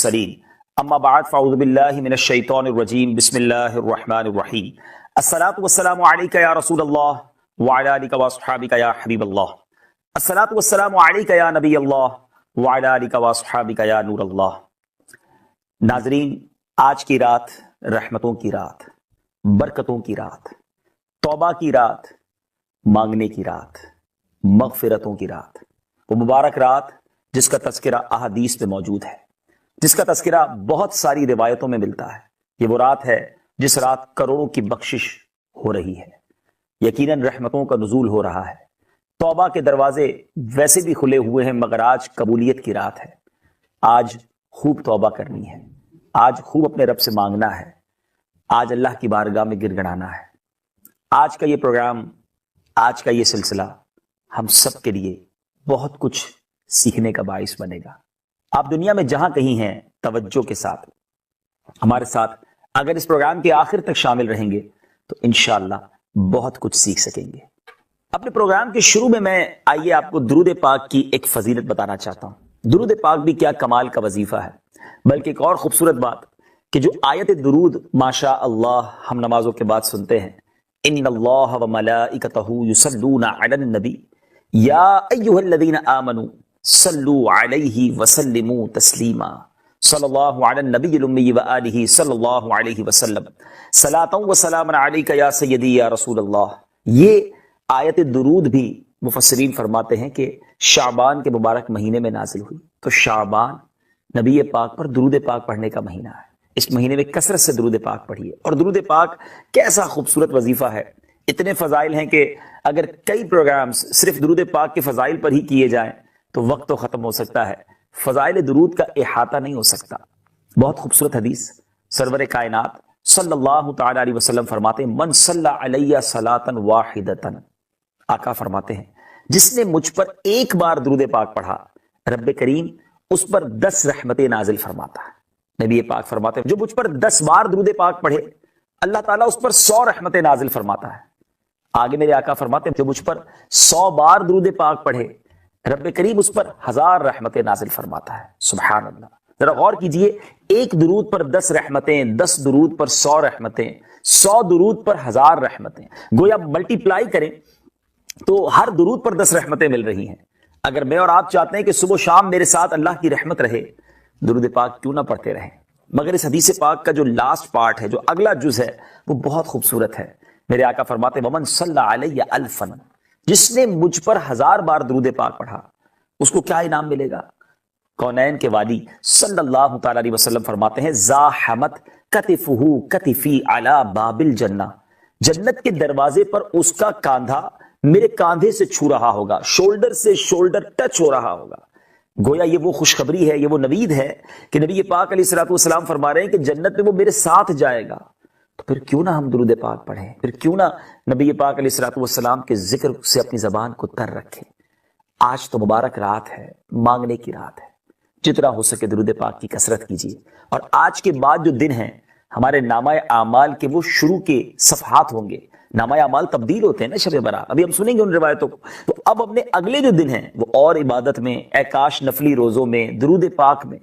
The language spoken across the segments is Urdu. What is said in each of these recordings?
المرسلین اما بعد فاعوذ باللہ من الشیطان الرجیم بسم اللہ الرحمن الرحیم الصلاۃ والسلام علیک یا رسول اللہ وعلی آلک واصحابک یا حبیب اللہ الصلاۃ والسلام علیک یا نبی اللہ وعلی آلک واصحابک یا نور اللہ۔ ناظرین، آج کی رات رحمتوں کی رات، برکتوں کی رات، توبہ کی رات، مانگنے کی رات، مغفرتوں کی رات، وہ مبارک رات جس کا تذکرہ احادیث میں موجود ہے، جس کا تذکرہ بہت ساری روایتوں میں ملتا ہے۔ یہ وہ رات ہے جس رات کروڑوں کی بخشش ہو رہی ہے، یقیناً رحمتوں کا نزول ہو رہا ہے، توبہ کے دروازے ویسے بھی کھلے ہوئے ہیں، مگر آج قبولیت کی رات ہے۔ آج خوب توبہ کرنی ہے، آج خوب اپنے رب سے مانگنا ہے، آج اللہ کی بارگاہ میں گر گڑانا ہے۔ آج کا یہ پروگرام، آج کا یہ سلسلہ ہم سب کے لیے بہت کچھ سیکھنے کا باعث بنے گا۔ آپ دنیا میں جہاں کہیں ہیں، توجہ کے ساتھ ہمارے ساتھ اگر اس پروگرام کے آخر تک شامل رہیں گے تو انشاءاللہ بہت کچھ سیکھ سکیں گے۔ اپنے پروگرام کے شروع میں آئیے آپ کو درود پاک کی ایک فضیلت بتانا چاہتا ہوں۔ درود پاک بھی کیا کمال کا وظیفہ ہے، بلکہ ایک اور خوبصورت بات کہ جو آیت درود ماشاء اللہ ہم نمازوں کے بعد سنتے ہیں، ان اللہ وملائکتہ یصلون علی النبی یا ایھا الذین آمنوا صلوا علیہ وسلموا تسلیما صلی اللہ علی النبی الامی وآلہ صلی اللہ علیہ وسلم صلاۃ و سلام علیک یا سیدی یا رسول اللہ۔ یہ آیت درود بھی مفسرین فرماتے ہیں کہ شعبان کے مبارک مہینے میں نازل ہوئی، تو شعبان نبی پاک پر درود پاک پڑھنے کا مہینہ ہے۔ اس مہینے میں کثرت سے درود پاک پڑھیے، اور درود پاک کیسا خوبصورت وظیفہ ہے، اتنے فضائل ہیں کہ اگر کئی پروگرامز صرف درود پاک کے فضائل پر ہی کیے جائیں تو وقت تو ختم ہو سکتا ہے، فضائل درود کا احاطہ نہیں ہو سکتا۔ بہت خوبصورت حدیث، سرور کائنات صلی اللہ تعالی علیہ وسلم فرماتے ہیں من صلی علیہ صلاۃ واحدۃ، آقا فرماتے ہیں جس نے مجھ پر ایک بار درود پاک پڑھا، رب کریم اس پر 10 رحمتیں نازل فرماتا ہے۔ نبی پاک فرماتے ہیں جو مجھ پر 10 بار درود پاک پڑھے، اللہ تعالیٰ اس پر 100 رحمتیں نازل فرماتا ہے۔ آگے میرے آقا فرماتے ہیں جو مجھ پر 100 بار درود پاک پڑھے، رب کریم اس پر 1000 رحمتیں نازل فرماتا ہے۔ سبحان اللہ، ذرا غور کیجئے، ایک درود پر 10 رحمتیں، 10 درود پر 100 رحمتیں، 100 درود پر 1000 رحمتیں، گویا ملٹی پلائی کریں تو ہر درود پر 10 رحمتیں مل رہی ہیں۔ اگر میں اور آپ چاہتے ہیں کہ صبح و شام میرے ساتھ اللہ کی رحمت رہے، درود پاک کیوں نہ پڑھتے رہیں؟ مگر اس حدیث پاک کا جو لاسٹ پارٹ ہے، جو اگلا جز ہے، وہ بہت خوبصورت ہے۔ میرے آقا فرماتے ہیں ومن صلی علیہ الفا، جس نے مجھ پر 1000 بار درود پاک پڑھا، اس کو کیا انعام ملے گا؟ کونین کے والی صلی اللہ تعالی علیہ وسلم فرماتے ہیں زاحمت کتفہ کتفی علی باب الجنہ، جنت کے دروازے پر اس کا کاندھا میرے کاندھے سے چھو رہا ہوگا، شولڈر سے شولڈر ٹچ ہو رہا ہوگا۔ گویا یہ وہ خوشخبری ہے، یہ وہ نوید ہے کہ نبی پاک علیہ الصلوۃ والسلام فرما رہے ہیں کہ جنت میں وہ میرے ساتھ جائے گا۔ تو پھر کیوں نہ ہم درود پاک پڑھیں، پھر کیوں نہ نبی پاک علیہ الصلوۃ والسلام کے ذکر سے اپنی زبان کو تر رکھیں۔ آج تو مبارک رات ہے، مانگنے کی رات ہے، جتنا ہو سکے درود پاک کی کثرت کیجیے۔ اور آج کے بعد جو دن ہیں ہمارے نامہ اعمال کے، وہ شروع کے صفحات ہوں گے۔ نامہ اعمال تبدیل ہوتے ہیں نا شب برات، ابھی ہم سنیں گے ان روایتوں کو۔ تو اب اپنے اگلے جو دن ہیں وہ اور عبادت میں، اعکاش نفلی روزوں میں، درود پاک میں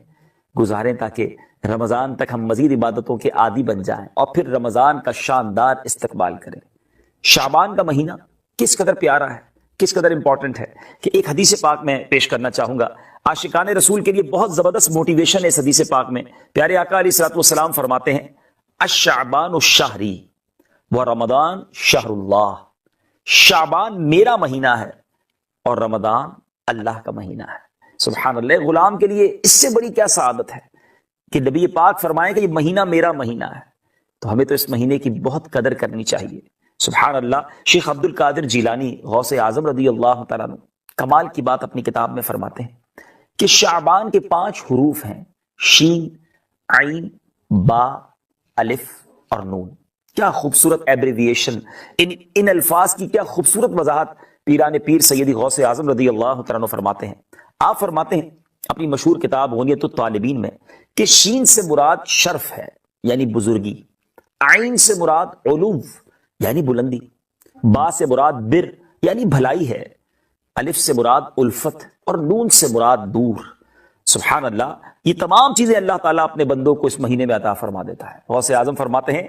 گزاریں، تاکہ رمضان تک ہم مزید عبادتوں کے عادی بن جائیں اور پھر رمضان کا شاندار استقبال کریں۔ شعبان کا مہینہ کس قدر پیارا ہے، کس قدر امپورٹنٹ ہے کہ ایک حدیث پاک میں پیش کرنا چاہوں گا۔ عاشقان رسول کے لیے بہت زبردست موٹیویشن ہے اس حدیث پاک میں۔ پیارے آقا علیہ الصلوۃ والسلام فرماتے ہیں الشعبان شہری و رمضان شہر اللہ، شعبان میرا مہینہ ہے اور رمضان اللہ کا مہینہ ہے۔ سبحان اللہ، غلام کے لیے اس سے بڑی کیا سعادت ہے کہ نبی پاک فرمائیں کہ یہ مہینہ میرا مہینہ ہے، تو ہمیں تو اس مہینے کی بہت قدر کرنی چاہیے۔ سبحان اللہ، شیخ عبد القادر جیلانی غوث اعظم رضی اللہ تعالیٰ عنہ کمال کی بات اپنی کتاب میں فرماتے ہیں کہ شعبان کے 5 حروف ہیں، شین، عین، با، الف اور نون۔ کیا خوبصورت ایبریویشن، ان الفاظ کی کیا خوبصورت وضاحت پیران پیر سیدی غوث اعظم رضی اللہ تعالیٰ عنہ فرماتے ہیں۔ آپ فرماتے ہیں اپنی مشہور کتاب غنیت الطالبین میں کہ شین سے مراد شرف ہے یعنی بزرگی، عین سے مراد علو یعنی بلندی، با سے مراد بر یعنی بھلائی ہے، الف سے مراد الفت اور نون سے مراد دور۔ سبحان اللہ، یہ تمام چیزیں اللہ تعالیٰ اپنے بندوں کو اس مہینے میں عطا فرما دیتا ہے۔ غوث اعظم فرماتے ہیں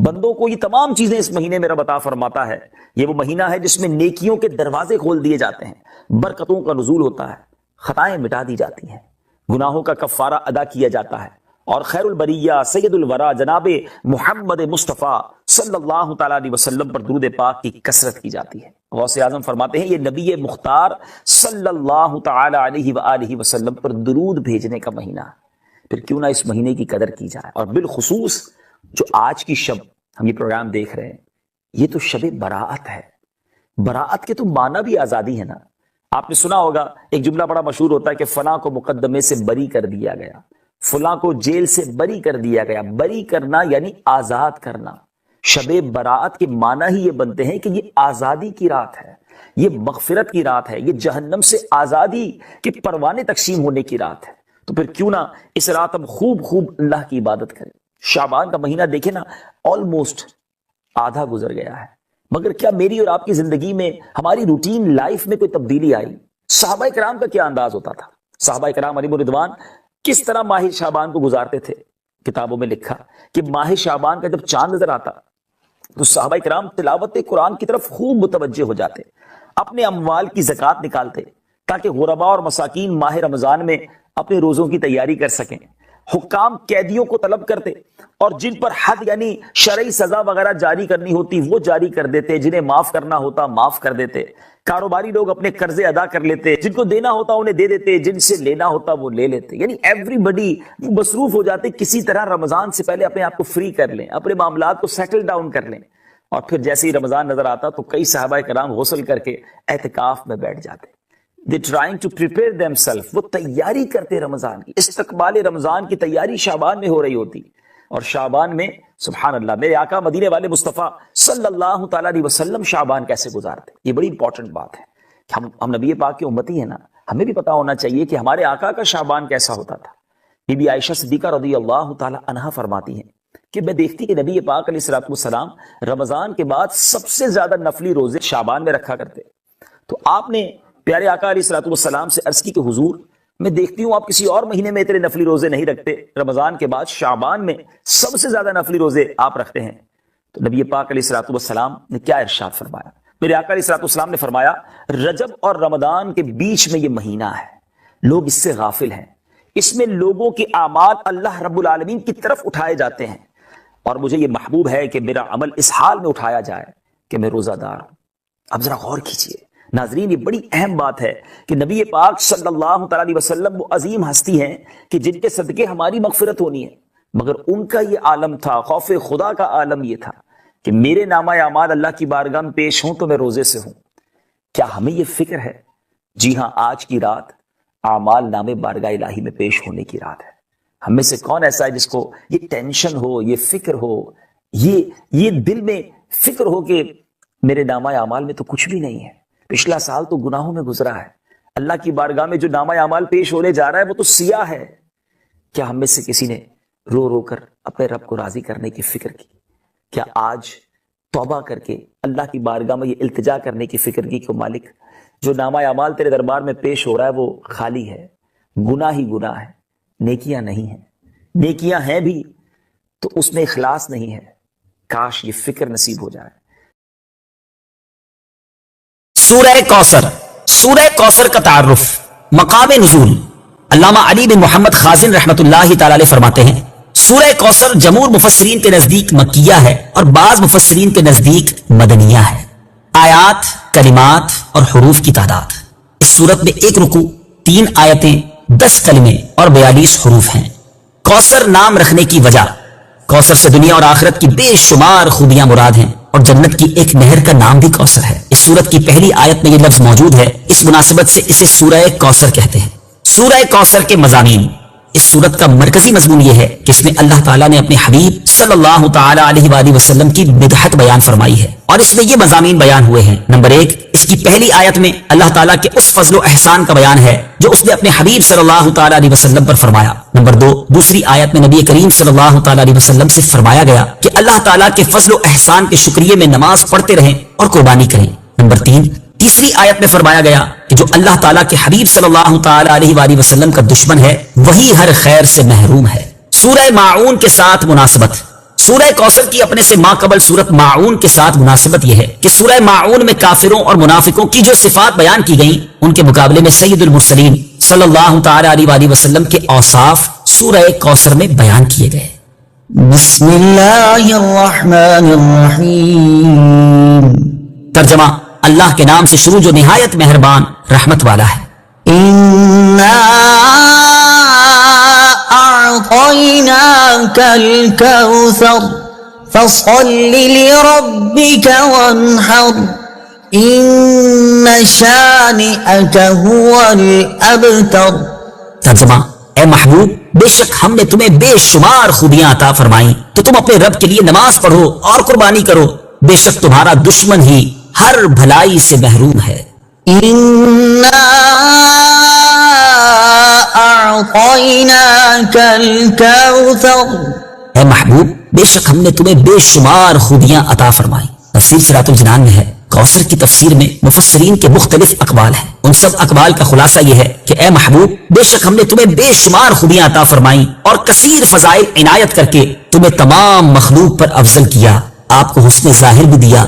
بندوں کو یہ تمام چیزیں اس مہینے میں رب عطا فرماتا ہے۔ یہ وہ مہینہ ہے جس میں نیکیوں کے دروازے کھول دیے جاتے ہیں، برکتوں کا نزول ہوتا ہے، خطائیں مٹا دی جاتی ہیں، گناہوں کا کفارہ ادا کیا جاتا ہے، اور خیر البریہ سید الورا جناب محمد مصطفیٰ صلی اللہ تعالیٰ علیہ وسلم پر درود پاک کی کثرت کی جاتی ہے۔ غوث اعظم فرماتے ہیں یہ نبی مختار صلی اللہ تعالیٰ علیہ وآلہ وسلم پر درود بھیجنے کا مہینہ، پھر کیوں نہ اس مہینے کی قدر کی جائے۔ اور بالخصوص جو آج کی شب ہم یہ پروگرام دیکھ رہے ہیں، یہ تو شب براءت ہے۔ براءت کے تو معنی بھی آزادی ہے نا۔ آپ نے سنا ہوگا ایک جملہ بڑا مشہور ہوتا ہے کہ فلاں کو مقدمے سے بری کر دیا گیا، فلاں کو جیل سے بری کر دیا گیا۔ بری کرنا یعنی آزاد کرنا۔ شب براءت کے معنی ہی یہ بنتے ہیں کہ یہ آزادی کی رات ہے، یہ مغفرت کی رات ہے، یہ جہنم سے آزادی کے پروانے تقسیم ہونے کی رات ہے۔ تو پھر کیوں نہ اس رات ہم خوب اللہ کی عبادت کریں۔ شعبان کا مہینہ دیکھیں نا، آلموسٹ آدھا گزر گیا ہے، مگر کیا میری اور آپ کی زندگی میں، ہماری روٹین لائف میں کوئی تبدیلی آئی؟ صحابہ کرام کا کیا انداز ہوتا تھا؟ صحابہ کرام علیہم الرضوان کس طرح ماہ شعبان کو گزارتے تھے؟ کتابوں میں لکھا کہ ماہ شعبان کا جب چاند نظر آتا تو صحابہ کرام تلاوت قرآن کی طرف خوب متوجہ ہو جاتے، اپنے اموال کی زکوٰۃ نکالتے تاکہ غرباء اور مساکین ماہ رمضان میں اپنے روزوں کی تیاری کر سکیں۔ حکام قیدیوں کو طلب کرتے اور جن پر حد یعنی شرعی سزا وغیرہ جاری کرنی ہوتی وہ جاری کر دیتے، جنہیں معاف کرنا ہوتا معاف کر دیتے۔ کاروباری لوگ اپنے قرضے ادا کر لیتے، جن کو دینا ہوتا انہیں دے دیتے، جن سے لینا ہوتا وہ لے لیتے۔ یعنی ایوری بڈی مصروف ہو جاتے، کسی طرح رمضان سے پہلے اپنے آپ کو فری کر لیں، اپنے معاملات کو سیٹل ڈاؤن کر لیں۔ اور پھر جیسے ہی رمضان نظر آتا تو کئی صحابہ کرام غسل کر کے اعتکاف میں بیٹھ جاتے۔ They trying to prepare themselves، وہ تیاری کرتے رمضان کی، استقبال رمضان کی تیاری شعبان میں ہو رہی ہوتی۔ اور شعبان میں سبحان اللہ میرے آقا مدینے والے مصطفیٰ صلی اللہ تعالیٰ علیہ وسلم شعبان کیسے گزارتے، یہ بڑی امپورٹنٹ بات ہے کہ ہم نبی پاک کے امتی ہیں نا، ہمیں بھی پتا ہونا چاہیے کہ ہمارے آقا کا شعبان کیسا ہوتا تھا۔ بی بی عائشہ صدیقہ رضی اللہ تعالیٰ عنہا فرماتی ہیں کہ میں دیکھتی کہ نبی پاک علیہ الصلوۃ والسلام رمضان کے بعد سب سے زیادہ نفلی روزے شعبان میں رکھا کرتے۔ تو آپ نے پیارے آقا علیہ الصلوۃ والسلام سے عرض کی کہ حضور میں دیکھتی ہوں آپ کسی اور مہینے میں اتنے نفلی روزے نہیں رکھتے، رمضان کے بعد شعبان میں سب سے زیادہ نفلی روزے آپ رکھتے ہیں۔ تو نبی پاک علیہ الصلوۃ والسلام نے کیا ارشاد فرمایا؟ میرے آقا علیہ الصلوۃ والسلام نے فرمایا رجب اور رمضان کے بیچ میں یہ مہینہ ہے، لوگ اس سے غافل ہیں، اس میں لوگوں کے اعمال اللہ رب العالمین کی طرف اٹھائے جاتے ہیں، اور مجھے یہ محبوب ہے کہ میرا عمل اس حال میں اٹھایا جائے کہ میں روزہ دار ہوں۔ اب ذرا غور کیجئے ناظرین، یہ بڑی اہم بات ہے کہ نبی پاک صلی اللہ تعالیٰ علیہ وسلم وہ عظیم ہستی ہیں کہ جن کے صدقے ہماری مغفرت ہونی ہے، مگر ان کا یہ عالم تھا، خوف خدا کا عالم یہ تھا کہ میرے نامہ اعمال اللہ کی بارگاہ میں پیش ہوں تو میں روزے سے ہوں۔ کیا ہمیں یہ فکر ہے؟ جی ہاں، آج کی رات اعمال نامے بارگاہ الہی میں پیش ہونے کی رات ہے۔ ہم میں سے کون ایسا ہے جس کو یہ ٹینشن ہو، یہ فکر ہو، یہ دل میں فکر ہو کہ میرے نامہ اعمال میں تو کچھ بھی نہیں ہے، پچھلا سال تو گناہوں میں گزرا ہے، اللہ کی بارگاہ میں جو نامہ اعمال پیش ہونے جا رہا ہے وہ تو سیاہ ہے۔ کیا ہم میں سے کسی نے رو رو کر اپنے رب کو راضی کرنے کی فکر کی؟ کیا آج توبہ کر کے اللہ کی بارگاہ میں یہ التجا کرنے کی فکر کی کہ مالک جو نامہ اعمال تیرے دربار میں پیش ہو رہا ہے وہ خالی ہے، گناہ ہی گناہ ہے، نیکیاں نہیں ہیں، نیکیاں ہیں بھی تو اس میں اخلاص نہیں ہے۔ کاش یہ فکر نصیب ہو جائے۔ سورہ کوثر، سورہ کوثر کا تعارف، مقام نزول۔ علامہ علی بن محمد خازن رحمت اللہ تعالی علیہ فرماتے ہیں سورہ کوثر جمہور مفسرین کے نزدیک مکیہ ہے اور بعض مفسرین کے نزدیک مدنیہ ہے۔ آیات، کلمات اور حروف کی تعداد، اس سورت میں 1 رکوع، 3 آیتیں، 10 کلمے اور 42 حروف ہیں۔ کوثر نام رکھنے کی وجہ، کوثر سے دنیا اور آخرت کی بے شمار خوبیاں مراد ہیں اور جنت کی ایک نہر کا نام بھی کوثر ہے۔ اس سورت کی پہلی آیت میں یہ لفظ موجود ہے، اس مناسبت سے اسے سورہ کوثر کہتے ہیں۔ سورہ کوثر کے مضامین، اس سورت کا مرکزی مضمون یہ ہے کہ اس میں اللہ تعالیٰ نے اپنے حبیب صلی اللہ تعالی علیہ وآلہ وسلم کی مدحت بیان فرمائی ہے، اور اس میں یہ مضامین بیان ہوئے ہیں۔ نمبر 1، اس کی پہلی آیت میں اللہ تعالیٰ کے اس فضل و احسان کا بیان ہے جو اس نے اپنے حبیب صلی اللہ تعالی علیہ وسلم پر فرمایا۔ نمبر 2، دوسری آیت میں نبی کریم صلی اللہ تعالی علیہ وسلم سے فرمایا گیا کہ اللہ تعالیٰ کے فضل و احسان کے شکریے میں نماز پڑھتے رہیں اور قربانی کریں۔ نمبر 3، تیسری آیت میں فرمایا گیا کہ جو اللہ تعالیٰ کے حبیب صلی اللہ تعالی علیہ وآلہ وسلم کا دشمن ہے وہی ہر خیر سے محروم ہے۔ سورہ ماعون کے ساتھ مناسبت، سورہ کوثر کی اپنے سے ماقبل سورت ماعون کے ساتھ مناسبت یہ ہے کہ سورہ ماعون میں کافروں اور منافقوں کی جو صفات بیان کی گئیں ان کے مقابلے میں سید المرسلین صلی اللہ تعالی علیہ وآلہ وسلم کے اوصاف سورہ کوثر میں بیان کیے گئے۔ بسم اللہ الرحمن الرحیم۔ ترجمہ، اللہ کے نام سے شروع جو نہایت مہربان رحمت والا ہے۔ أعطيناك الكوثر فصل لربك وانحر إن شانئك هو الأبتر۔ ترجمہ، اے محبوب بے شک ہم نے تمہیں بے شمار خوبیاں عطا فرمائیں تو تم اپنے رب کے لیے نماز پڑھو اور قربانی کرو، بے شک تمہارا دشمن ہی ہر بھلائی سے محروم ہے۔ أعطيناك الكوثر۔ اے محبوب بے شک ہم نے تمہیں بے شمار خوبیاں عطا فرمائیں۔ تفسیر صراط الجنان میں ہے کوثر کی تفسیر میں مفسرین کے مختلف اقوال ہیں، ان سب اقوال کا خلاصہ یہ ہے کہ اے محبوب بے شک ہم نے تمہیں بے شمار خوبیاں عطا فرمائیں اور کثیر فضائل عنایت کر کے تمہیں تمام مخلوق پر افضل کیا، آپ کو حسن ظاہر بھی دیا